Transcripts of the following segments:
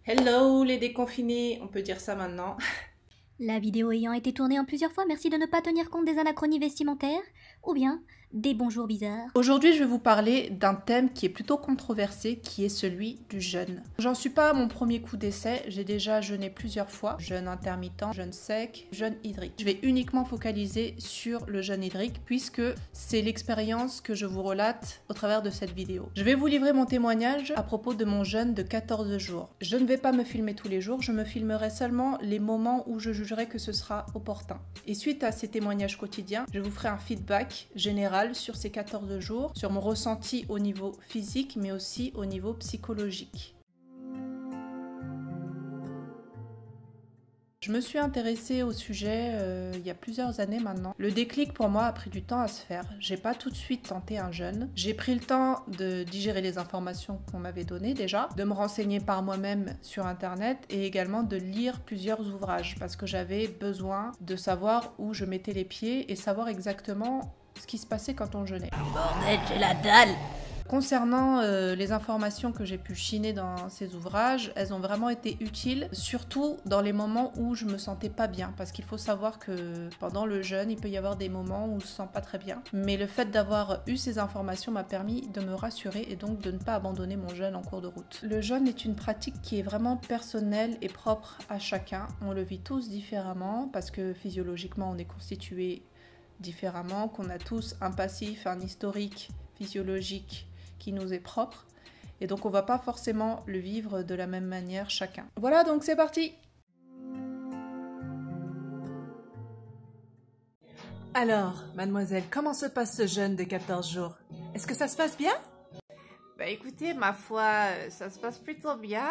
Hello les déconfinés, on peut dire ça maintenant. La vidéo ayant été tournée en plusieurs fois, merci de ne pas tenir compte des anachronies vestimentaires ou bien des bonjours bizarres. Aujourd'hui, je vais vous parler d'un thème qui est plutôt controversé, qui est celui du jeûne. J'en suis pas à mon premier coup d'essai, j'ai déjà jeûné plusieurs fois, jeûne intermittent, jeûne sec, jeûne hydrique. Je vais uniquement focaliser sur le jeûne hydrique puisque c'est l'expérience que je vous relate au travers de cette vidéo. Je vais vous livrer mon témoignage à propos de mon jeûne de 14 jours. Je ne vais pas me filmer tous les jours, je me filmerai seulement les moments où je jugerai que ce sera opportun. Et suite à ces témoignages quotidiens, je vous ferai un feedback général sur ces 14 jours, sur mon ressenti au niveau physique, mais aussi au niveau psychologique. Je me suis intéressée au sujet il y a plusieurs années maintenant. Le déclic pour moi a pris du temps à se faire. J'ai pas tout de suite tenté un jeûne. J'ai pris le temps de digérer les informations qu'on m'avait données déjà, de me renseigner par moi-même sur internet et également de lire plusieurs ouvrages parce que j'avais besoin de savoir où je mettais les pieds et savoir exactement ce qui se passait quand on jeûnait. Bordel, j'ai la dalle! Concernant les informations que j'ai pu chiner dans ces ouvrages, elles ont vraiment été utiles, surtout dans les moments où je me sentais pas bien, parce qu'il faut savoir que pendant le jeûne, il peut y avoir des moments où je me sens pas très bien. Mais le fait d'avoir eu ces informations m'a permis de me rassurer et donc de ne pas abandonner mon jeûne en cours de route. Le jeûne est une pratique qui est vraiment personnelle et propre à chacun. On le vit tous différemment, parce que physiologiquement, on est constitué différemment, qu'on a tous un passif, un historique physiologique qui nous est propre et donc on va pas forcément le vivre de la même manière chacun. Voilà, donc c'est parti. Alors, mademoiselle, comment se passe ce jeûne de 14 jours? Est-ce que ça se passe bien? Bah écoutez, ma foi, ça se passe plutôt bien.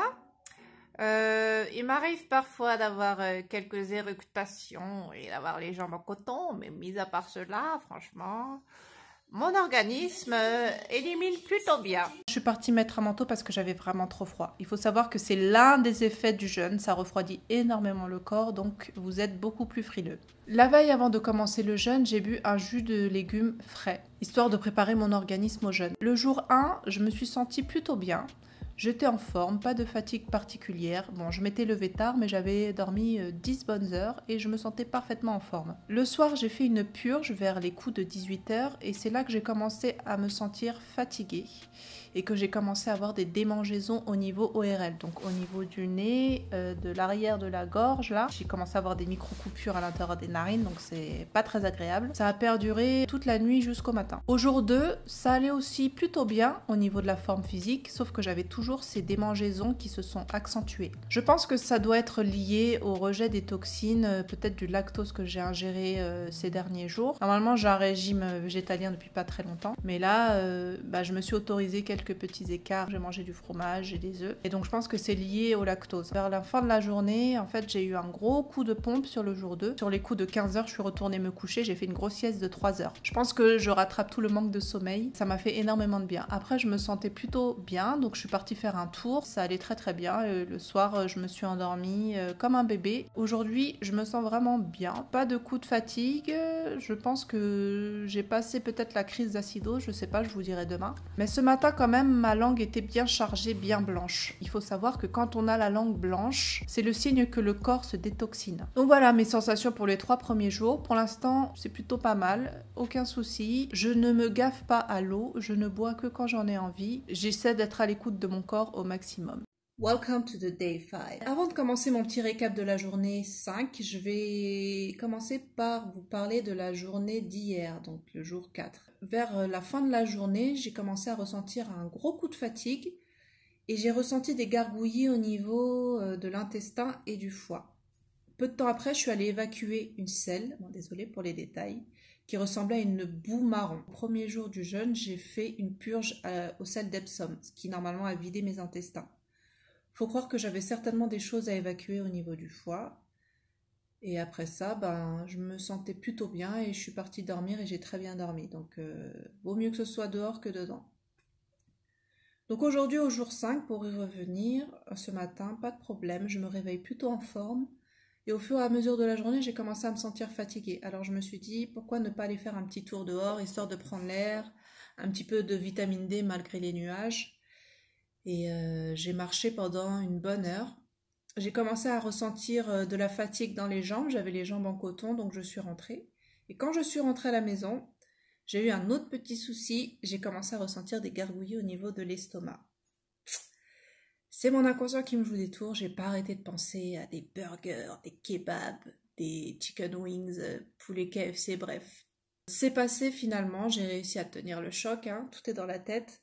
Il m'arrive parfois d'avoir quelques éructations et d'avoir les jambes en coton, mais mis à part cela, franchement, mon organisme élimine plutôt bien. Je suis partie mettre un manteau parce que j'avais vraiment trop froid. Il faut savoir que c'est l'un des effets du jeûne, ça refroidit énormément le corps, donc vous êtes beaucoup plus frileux. La veille avant de commencer le jeûne, j'ai bu un jus de légumes frais, histoire de préparer mon organisme au jeûne. Le jour 1, je me suis sentie plutôt bien. J'étais en forme, pas de fatigue particulière. Bon, je m'étais levée tard, mais j'avais dormi 10 bonnes heures et je me sentais parfaitement en forme. Le soir, j'ai fait une purge vers les coups de 18 heures et c'est là que j'ai commencé à me sentir fatiguée et que j'ai commencé à avoir des démangeaisons au niveau ORL, donc au niveau du nez, de l'arrière de la gorge, là. J'ai commencé à avoir des micro-coupures à l'intérieur des narines, donc c'est pas très agréable. Ça a perduré toute la nuit jusqu'au matin. Au jour 2, ça allait aussi plutôt bien au niveau de la forme physique, sauf que j'avais toujours ces démangeaisons qui se sont accentuées. Je pense que ça doit être lié au rejet des toxines, peut-être du lactose que j'ai ingéré ces derniers jours. Normalement, j'ai un régime végétalien depuis pas très longtemps, mais là, je me suis autorisée quelques petits écarts. J'ai mangé du fromage et des œufs, et donc je pense que c'est lié au lactose. Vers la fin de la journée, en fait, j'ai eu un gros coup de pompe sur le jour 2. Sur les coups de 15 heures, je suis retournée me coucher, j'ai fait une grosse sieste de 3 heures. Je pense que je rattrape tout le manque de sommeil, ça m'a fait énormément de bien. Après, je me sentais plutôt bien, donc je suis partie faire un tour, ça allait très très bien. Le soir, je me suis endormie comme un bébé. Aujourd'hui, je me sens vraiment bien, pas de coup de fatigue. Je pense que j'ai passé peut-être la crise d'acidose, je sais pas, je vous dirai demain. Mais ce matin, quand même, ma langue était bien chargée, bien blanche. Il faut savoir que quand on a la langue blanche, c'est le signe que le corps se détoxine. Donc voilà mes sensations pour les 3 premiers jours. Pour l'instant, c'est plutôt pas mal, aucun souci. Je ne me gaffe pas à l'eau, je ne bois que quand j'en ai envie. J'essaie d'être à l'écoute de mon corps au maximum. Welcome to the day 5. Avant de commencer mon petit récap de la journée 5, je vais commencer par vous parler de la journée d'hier, donc le jour 4. Vers la fin de la journée, j'ai commencé à ressentir un gros coup de fatigue et j'ai ressenti des gargouillis au niveau de l'intestin et du foie. Peu de temps après, je suis allée évacuer une selle, bon, désolée pour les détails, qui ressemblait à une boue marron. Au premier jour du jeûne, j'ai fait une purge au sel d'Epsom, ce qui normalement a vidé mes intestins. Faut croire que j'avais certainement des choses à évacuer au niveau du foie. Et après ça, je me sentais plutôt bien et je suis partie dormir et j'ai très bien dormi. Donc, vaut mieux que ce soit dehors que dedans. Donc aujourd'hui, au jour 5, pour y revenir, ce matin, pas de problème, je me réveille plutôt en forme. Et au fur et à mesure de la journée, j'ai commencé à me sentir fatiguée. Alors je me suis dit, pourquoi ne pas aller faire un petit tour dehors, histoire de prendre l'air, un petit peu de vitamine D malgré les nuages. Et j'ai marché pendant une bonne heure. j'ai commencé à ressentir de la fatigue dans les jambes. J'avais les jambes en coton, donc je suis rentrée. Et quand je suis rentrée à la maison, j'ai eu un autre petit souci. J'ai commencé à ressentir des gargouillis au niveau de l'estomac. C'est mon inconscient qui me joue des tours. J'ai pas arrêté de penser à des burgers, des kebabs, des chicken wings, poulet KFC, bref. C'est passé finalement. J'ai réussi à tenir le choc, hein, tout est dans la tête.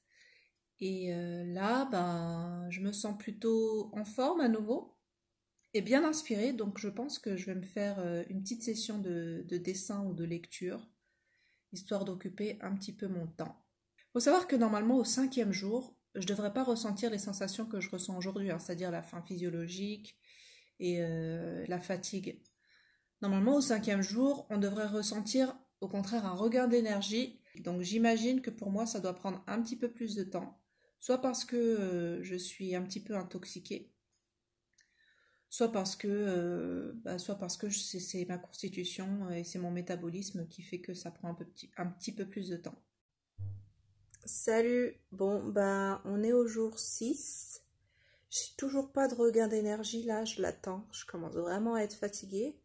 Et là, ben, je me sens plutôt en forme à nouveau et bien inspirée. Donc je pense que je vais me faire une petite session de dessin ou de lecture, histoire d'occuper un petit peu mon temps. Il faut savoir que normalement au 5e jour, je ne devrais pas ressentir les sensations que je ressens aujourd'hui, hein, c'est-à-dire la faim physiologique et la fatigue. Normalement au 5e jour, on devrait ressentir au contraire un regain d'énergie. Donc j'imagine que pour moi ça doit prendre un petit peu plus de temps. Soit parce que je suis un petit peu intoxiquée, soit parce que, c'est ma constitution et c'est mon métabolisme qui fait que ça prend un petit peu plus de temps. Salut, bon bah on est au jour 6. J'ai toujours pas de regain d'énergie là, je l'attends, je commence vraiment à être fatiguée.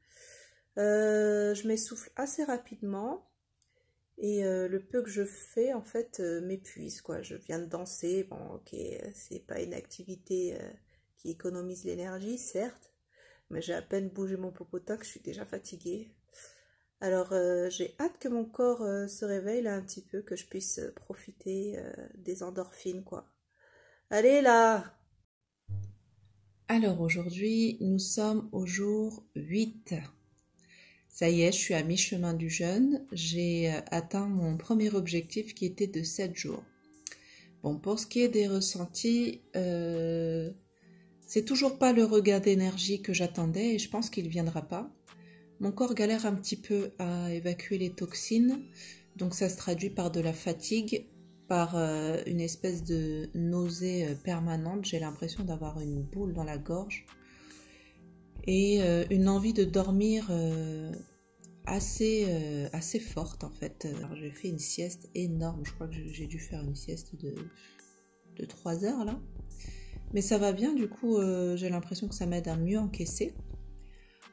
Je m'essouffle assez rapidement. Et le peu que je fais, en fait, m'épuise, quoi. Je viens de danser, bon, ok, c'est pas une activité qui économise l'énergie, certes, mais j'ai à peine bougé mon popotin que je suis déjà fatiguée. Alors, j'ai hâte que mon corps se réveille là un petit peu, que je puisse profiter des endorphines, quoi. Allez là! Alors aujourd'hui, nous sommes au jour 8. Ça y est, je suis à mi-chemin du jeûne. J'ai atteint mon premier objectif qui était de 7 jours. Bon, pour ce qui est des ressentis, c'est toujours pas le regain d'énergie que j'attendais et je pense qu'il ne viendra pas. Mon corps galère un petit peu à évacuer les toxines, donc ça se traduit par de la fatigue, par une espèce de nausée permanente. J'ai l'impression d'avoir une boule dans la gorge et une envie de dormir assez forte en fait. Alors, j'ai fait une sieste énorme, je crois que j'ai dû faire une sieste de 3 heures là. Mais ça va bien, du coup j'ai l'impression que ça m'aide à mieux encaisser.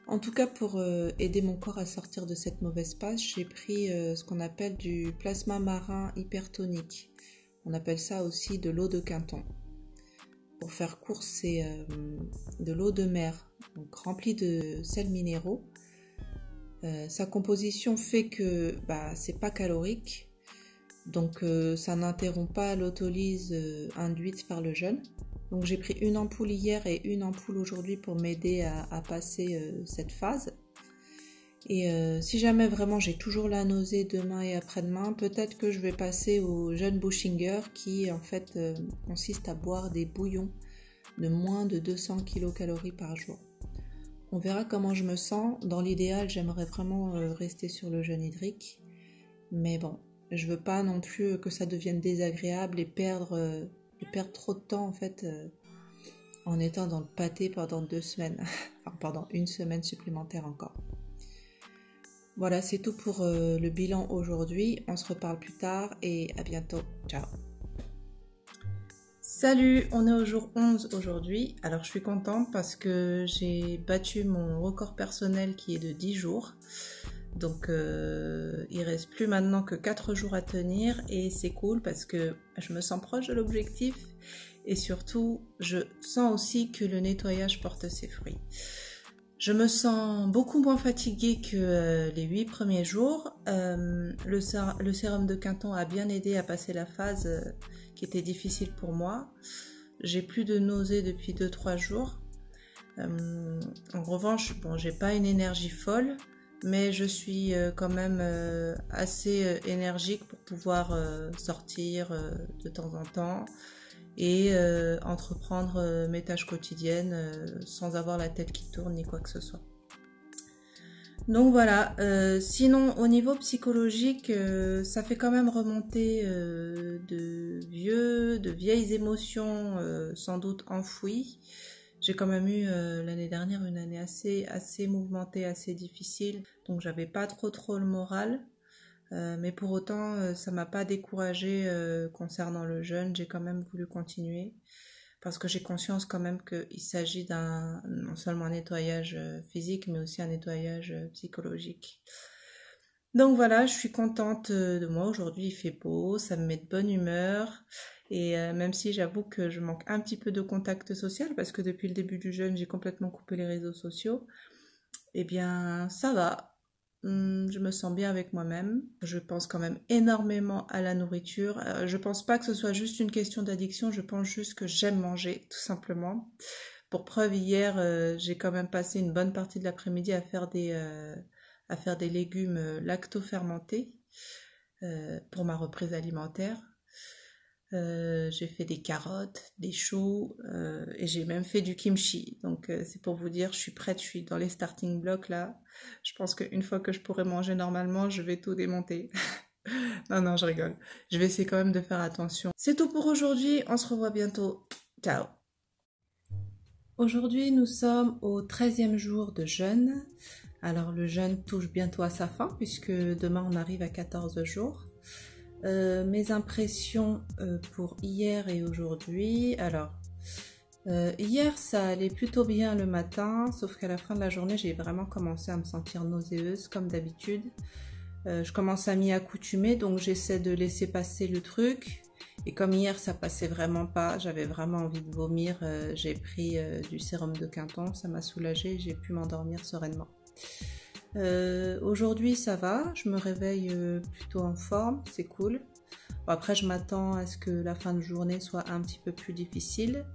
En tout cas, pour aider mon corps à sortir de cette mauvaise passe, j'ai pris ce qu'on appelle du plasma marin hypertonique. On appelle ça aussi de l'eau de Quinton. Pour faire court, c'est de l'eau de mer, donc remplie de sels minéraux. Sa composition fait que c'est pas calorique, donc ça n'interrompt pas l'autolyse induite par le jeûne. Donc j'ai pris une ampoule hier et une ampoule aujourd'hui pour m'aider à passer cette phase. Et si jamais vraiment j'ai toujours la nausée demain et après-demain, peut-être que je vais passer au jeûne Bushinger qui en fait consiste à boire des bouillons de moins de 200 kcal par jour. On verra comment je me sens. Dans l'idéal, j'aimerais vraiment rester sur le jeûne hydrique. Mais bon, je veux pas non plus que ça devienne désagréable et perdre trop de temps en fait en étant dans le pâté pendant 2 semaines. Enfin, pendant 1 semaine supplémentaire encore. Voilà, c'est tout pour le bilan aujourd'hui. On se reparle plus tard et à bientôt. Ciao. Salut, on est au jour 11 aujourd'hui. Alors je suis contente parce que j'ai battu mon record personnel qui est de 10 jours. Donc il reste plus maintenant que 4 jours à tenir et c'est cool parce que je me sens proche de l'objectif et surtout je sens aussi que le nettoyage porte ses fruits. Je me sens beaucoup moins fatiguée que les 8 premiers jours. Le sérum de Quinton a bien aidé à passer la phase qui était difficile pour moi. J'ai plus de nausées depuis 2-3 jours. En revanche, bon, j'ai pas une énergie folle, mais je suis quand même assez énergique pour pouvoir sortir de temps en temps et entreprendre mes tâches quotidiennes sans avoir la tête qui tourne ni quoi que ce soit. Donc voilà, sinon au niveau psychologique, ça fait quand même remonter de vieilles émotions sans doute enfouies. J'ai quand même eu l'année dernière une année assez mouvementée, assez difficile, donc j'avais pas trop le moral. Mais pour autant, ça m'a pas découragée concernant le jeûne, j'ai quand même voulu continuer. parce que j'ai conscience quand même qu'il s'agit d'un non seulement un nettoyage physique, mais aussi un nettoyage psychologique. Donc voilà, je suis contente de moi. Aujourd'hui, il fait beau, ça me met de bonne humeur. Et même si j'avoue que je manque un petit peu de contact social, parce que depuis le début du jeûne, j'ai complètement coupé les réseaux sociaux, eh bien, ça va. Je me sens bien avec moi-même. Je pense quand même énormément à la nourriture. Je pense pas que ce soit juste une question d'addiction, je pense juste que j'aime manger, tout simplement. Pour preuve, hier, j'ai quand même passé une bonne partie de l'après-midi à faire des légumes lacto-fermentés pour ma reprise alimentaire. J'ai fait des carottes, des choux et j'ai même fait du kimchi. Donc c'est pour vous dire, je suis prête, je suis dans les starting blocks là. Je pense qu'une fois que je pourrai manger normalement, je vais tout démonter. Non, je rigole. Je vais essayer quand même de faire attention. C'est tout pour aujourd'hui, on se revoit bientôt. Ciao. Aujourd'hui, nous sommes au 13e jour de jeûne. Alors le jeûne touche bientôt à sa fin puisque demain on arrive à 14 jours. Mes impressions pour hier et aujourd'hui. Alors, hier ça allait plutôt bien le matin, sauf qu'à la fin de la journée j'ai vraiment commencé à me sentir nauséeuse comme d'habitude. Je commence à m'y accoutumer, donc j'essaie de laisser passer le truc. Et comme hier ça passait vraiment pas, j'avais vraiment envie de vomir, j'ai pris du sérum de Quinton, ça m'a soulagée, j'ai pu m'endormir sereinement. Aujourd'hui ça va, je me réveille plutôt en forme, c'est cool. Bon, après je m'attends à ce que la fin de journée soit un petit peu plus difficile.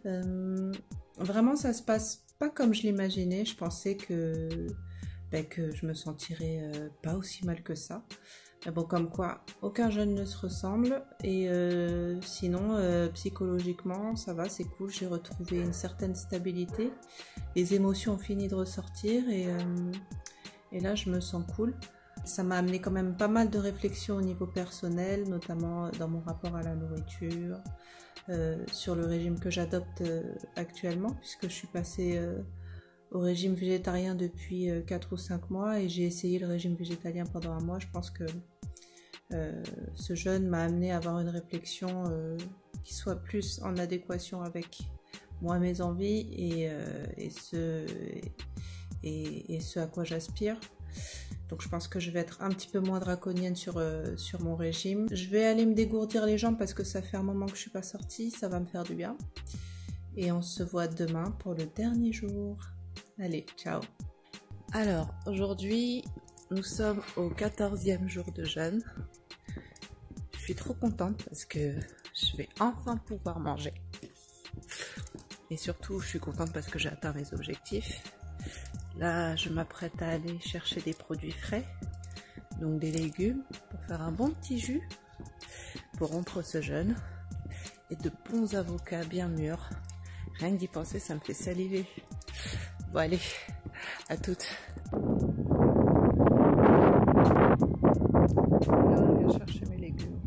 Vraiment ça se passe pas comme je l'imaginais, je pensais que je me sentirais pas aussi mal que ça. Mais bon, comme quoi aucun jeûne ne se ressemble. Et sinon psychologiquement ça va, c'est cool, j'ai retrouvé une certaine stabilité, les émotions ont fini de ressortir et là je me sens cool. Ça m'a amené quand même pas mal de réflexions au niveau personnel, notamment dans mon rapport à la nourriture, sur le régime que j'adopte actuellement, puisque je suis passée au régime végétarien depuis 4 ou 5 mois et j'ai essayé le régime végétalien pendant un mois. Je pense que ce jeûne m'a amené à avoir une réflexion qui soit plus en adéquation avec moi, mes envies et ce à quoi j'aspire. Donc je pense que je vais être un petit peu moins draconienne sur mon régime. Je vais aller me dégourdir les jambes parce que ça fait un moment que je suis pas sortie, ça va me faire du bien. Et on se voit demain pour le dernier jour. Allez, ciao. Alors, aujourd'hui, nous sommes au 14e jour de jeûne. Je suis trop contente parce que je vais enfin pouvoir manger. Et surtout, je suis contente parce que j'ai atteint mes objectifs. Là, je m'apprête à aller chercher des produits frais, donc des légumes, pour faire un bon petit jus, pour rompre ce jeûne, et de bons avocats bien mûrs. Rien que d'y penser, ça me fait saliver. Bon allez, à toutes. Là, je viens chercher mes légumes.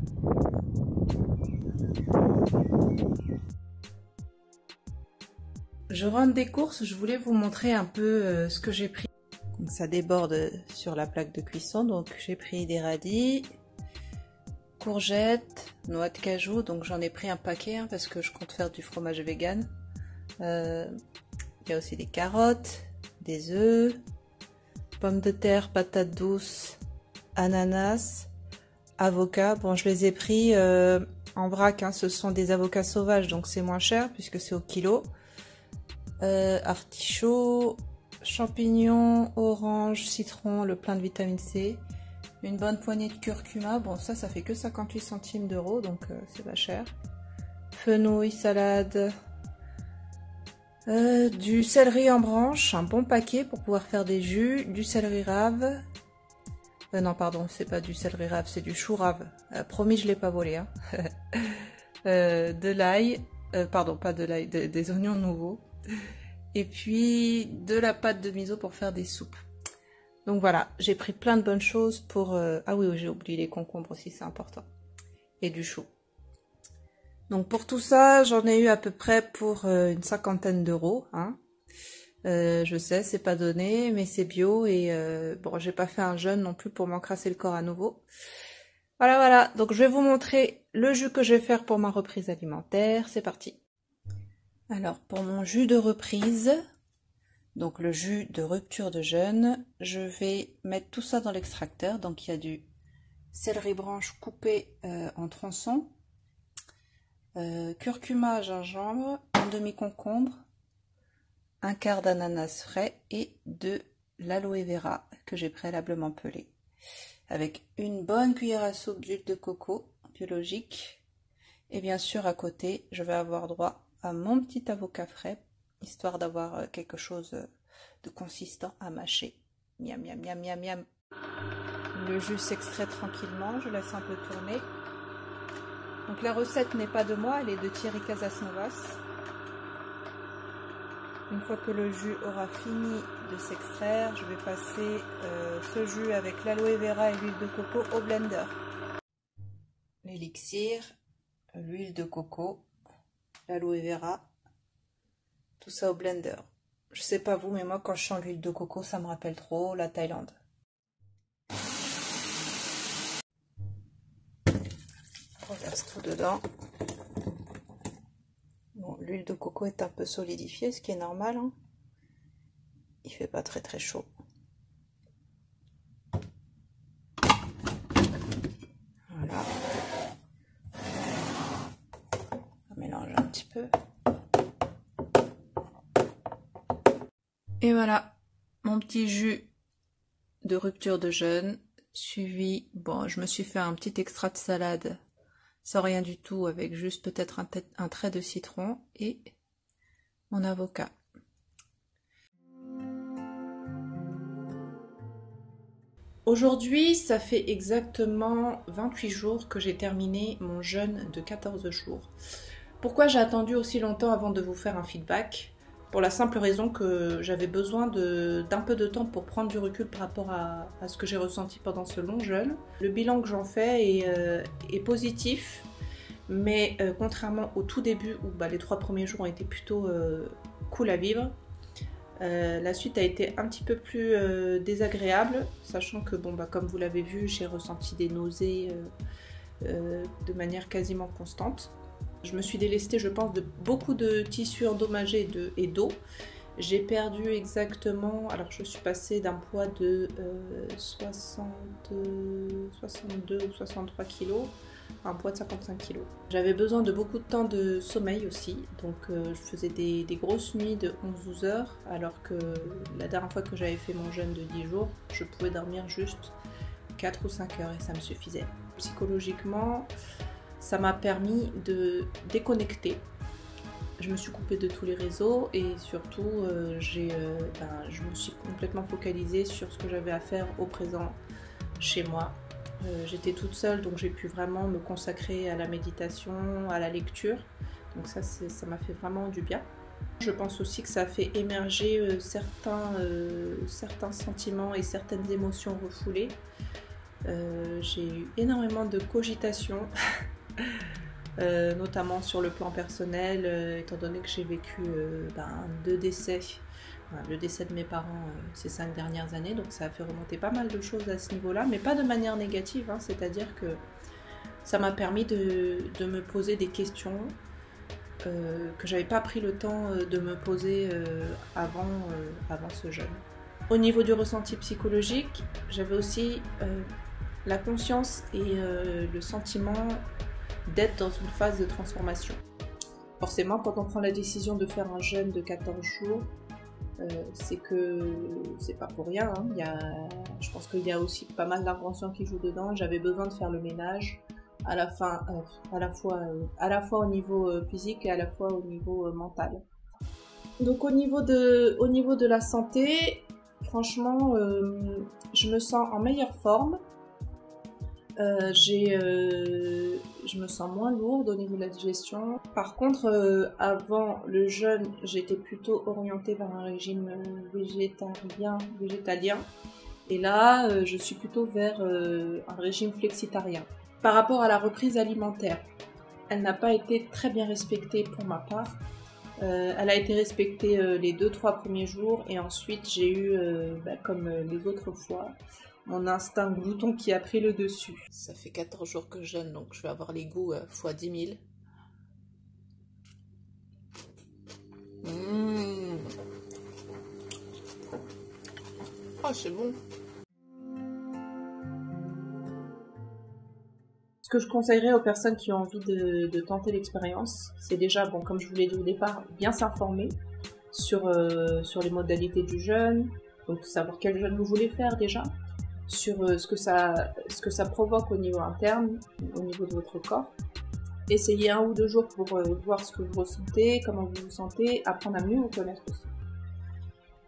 Je rentre des courses, je voulais vous montrer un peu ce que j'ai pris. Donc, ça déborde sur la plaque de cuisson, donc j'ai pris des radis, courgettes, noix de cajou, donc j'en ai pris un paquet parce que je compte faire du fromage vegan. Il y a aussi des carottes, des œufs, pommes de terre, patates douces, ananas, avocats. Bon, je les ai pris en vrac, hein. Ce sont des avocats sauvages, donc c'est moins cher puisque c'est au kilo. Artichauts, champignons, oranges, citron, le plein de vitamine C, une bonne poignée de curcuma. Bon, ça fait que 58 centimes d'euros, donc c'est pas cher. Fenouil, salade, du céleri en branche, un bon paquet pour pouvoir faire des jus, du céleri rave. Non, pardon, c'est pas du céleri rave, c'est du chou rave. Promis, je l'ai pas volé. Hein. De l'ail, pardon, pas de l'ail, des oignons nouveaux. Et puis de la pâte de miso pour faire des soupes. Donc voilà, j'ai pris plein de bonnes choses pour... Ah oui, j'ai oublié les concombres aussi, c'est important. Et du chou. Donc pour tout ça, j'en ai eu à peu près pour une 50aine d'euros. Hein. Je sais, c'est pas donné, mais c'est bio. Et bon, j'ai pas fait un jeûne non plus pour m'encrasser le corps à nouveau. Voilà. Donc je vais vous montrer le jus que je vais faire pour ma reprise alimentaire. C'est parti. Alors pour mon jus de reprise, donc le jus de rupture de jeûne, je vais mettre tout ça dans l'extracteur. Donc il y a du céleri branche coupé en tronçons, curcuma, gingembre, un demi-concombre, un quart d'ananas frais et de l'aloe vera que j'ai préalablement pelé. Avec une bonne cuillère à soupe d'huile de coco biologique. Et bien sûr à côté, je vais avoir droit à mon petit avocat frais, histoire d'avoir quelque chose de consistant à mâcher. Miam, miam, miam, miam, miam. Le jus s'extrait tranquillement, je laisse un peu tourner. Donc la recette n'est pas de moi, elle est de Thierry Casasnovas. Une fois que le jus aura fini de s'extraire, je vais passer ce jus avec l'aloe vera et l'huile de coco au blender. L'élixir, l'huile de coco, l'aloe vera, tout ça au blender. Je sais pas vous, mais moi quand je sens l'huile de coco, ça me rappelle trop la Thaïlande. On verse tout dedans. Bon, l'huile de coco est un peu solidifiée, ce qui est normal, hein. Il fait pas très très chaud. Voilà. On mélange un petit peu. Et voilà, mon petit jus de rupture de jeûne, suivi, bon, je me suis fait un petit extra de salade, sans rien du tout, avec juste peut-être un trait de citron et mon avocat. Aujourd'hui, ça fait exactement 28 jours que j'ai terminé mon jeûne de 14 jours. Pourquoi j'ai attendu aussi longtemps avant de vous faire un feedback ? Pour la simple raison que j'avais besoin d'un peu de temps pour prendre du recul par rapport à ce que j'ai ressenti pendant ce long jeûne. Le bilan que j'en fais est positif, mais contrairement au tout début où les 3 premiers jours ont été plutôt cool à vivre, la suite a été un petit peu plus désagréable, sachant que comme vous l'avez vu, j'ai ressenti des nausées de manière quasiment constante. Je me suis délestée, je pense, de beaucoup de tissus endommagés et d'eau. J'ai perdu exactement, alors je suis passée d'un poids de 62 ou 63 kg à un poids de 55 kg. J'avais besoin de beaucoup de temps de sommeil aussi, donc je faisais des grosses nuits de 11-12 heures, alors que la dernière fois que j'avais fait mon jeûne de 10 jours, je pouvais dormir juste 4 ou 5 heures et ça me suffisait. Psychologiquement, ça m'a permis de déconnecter. Je me suis coupée de tous les réseaux et surtout je me suis complètement focalisée sur ce que j'avais à faire au présent chez moi. J'étais toute seule, donc j'ai pu vraiment me consacrer à la méditation, à la lecture. Donc ça m'a fait vraiment du bien. Je pense aussi que ça a fait émerger certains sentiments et certaines émotions refoulées. J'ai eu énormément de cogitations. Notamment sur le plan personnel, étant donné que j'ai vécu 2 décès, le décès de mes parents ces 5 dernières années, donc ça a fait remonter pas mal de choses à ce niveau-là, mais pas de manière négative, hein, c'est-à-dire que ça m'a permis de me poser des questions que j'avais pas pris le temps de me poser avant ce jeûne. Au niveau du ressenti psychologique, j'avais aussi la conscience et le sentiment d'être dans une phase de transformation. Forcément, quand on prend la décision de faire un jeûne de 14 jours, c'est que c'est pas pour rien, hein. Je pense qu'il y a aussi pas mal d'inventions qui jouent dedans. J'avais besoin de faire le ménage à la fois au niveau physique et à la fois au niveau mental. Donc au niveau de la santé, franchement, je me sens en meilleure forme. Je me sens moins lourde au niveau de la digestion. Par contre, avant le jeûne, j'étais plutôt orientée vers un régime végétalien. Et là, je suis plutôt vers un régime flexitarien. Par rapport à la reprise alimentaire, elle n'a pas été très bien respectée pour ma part. Elle a été respectée les 2-3 premiers jours et ensuite j'ai eu, comme les autres fois, mon instinct glouton qui a pris le dessus. Ça fait 14 jours que je jeûne, donc je vais avoir les goûts x 10 000. Oh, c'est bon. Ce que je conseillerais aux personnes qui ont envie de tenter l'expérience, c'est déjà, bon, comme je vous l'ai dit au départ, bien s'informer sur les modalités du jeûne, donc savoir quel jeûne vous voulez faire déjà, sur ce que ça provoque au niveau interne, au niveau de votre corps. Essayez 1 ou 2 jours pour voir ce que vous ressentez, comment vous vous sentez, apprendre à mieux vous connaître aussi.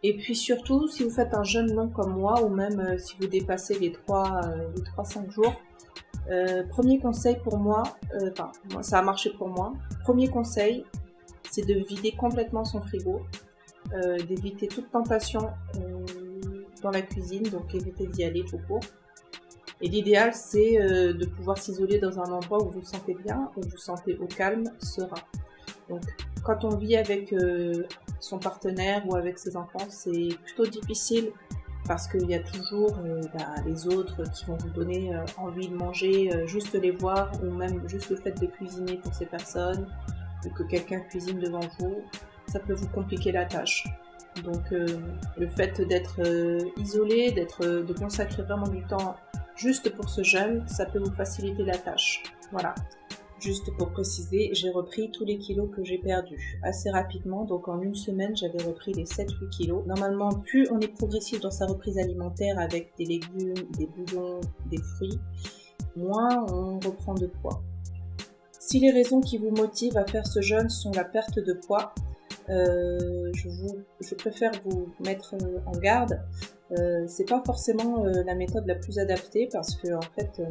Et puis surtout, si vous faites un jeûne long comme moi, ou même si vous dépassez les 3-5 jours, premier conseil pour moi, ça a marché pour moi. Premier conseil, c'est de vider complètement son frigo, d'éviter toute tentation dans la cuisine, donc éviter d'y aller tout court. Et l'idéal, c'est de pouvoir s'isoler dans un endroit où vous vous sentez bien, où vous vous sentez au calme, serein. Donc, quand on vit avec son partenaire ou avec ses enfants, c'est plutôt difficile parce qu'il y a toujours les autres qui vont vous donner envie de manger, juste les voir, ou même juste le fait de cuisiner pour ces personnes, ou que quelqu'un cuisine devant vous, ça peut vous compliquer la tâche. Donc le fait d'être isolé, de consacrer vraiment du temps juste pour ce jeûne, ça peut vous faciliter la tâche. Voilà. Juste pour préciser, j'ai repris tous les kilos que j'ai perdus assez rapidement, donc en 1 semaine j'avais repris les 7-8 kilos. Normalement, plus on est progressif dans sa reprise alimentaire avec des légumes, des bouillons, des fruits, moins on reprend de poids. Si les raisons qui vous motivent à faire ce jeûne sont la perte de poids, je préfère vous mettre en garde. C'est pas forcément la méthode la plus adaptée parce que en fait,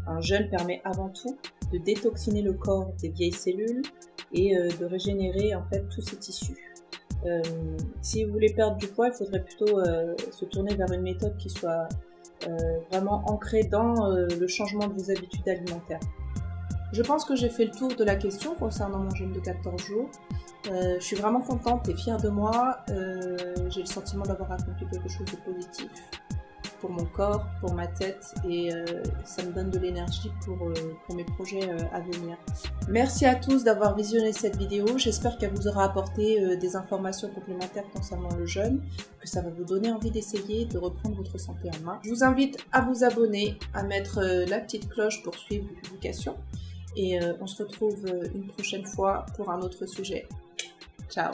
un jeûne permet avant tout de détoxiner le corps des vieilles cellules et de régénérer en fait tous ces tissus. Si vous voulez perdre du poids, il faudrait plutôt se tourner vers une méthode qui soit vraiment ancrée dans le changement de vos habitudes alimentaires. Je pense que j'ai fait le tour de la question concernant mon jeûne de 14 jours. Je suis vraiment contente et fière de moi. J'ai le sentiment d'avoir accompli quelque chose de positif pour mon corps, pour ma tête, et ça me donne de l'énergie pour mes projets à venir. Merci à tous d'avoir visionné cette vidéo. J'espère qu'elle vous aura apporté des informations complémentaires concernant le jeûne, que ça va vous donner envie d'essayer de reprendre votre santé en main. Je vous invite à vous abonner, à mettre la petite cloche pour suivre les publications. Et on se retrouve une prochaine fois pour un autre sujet. Ciao!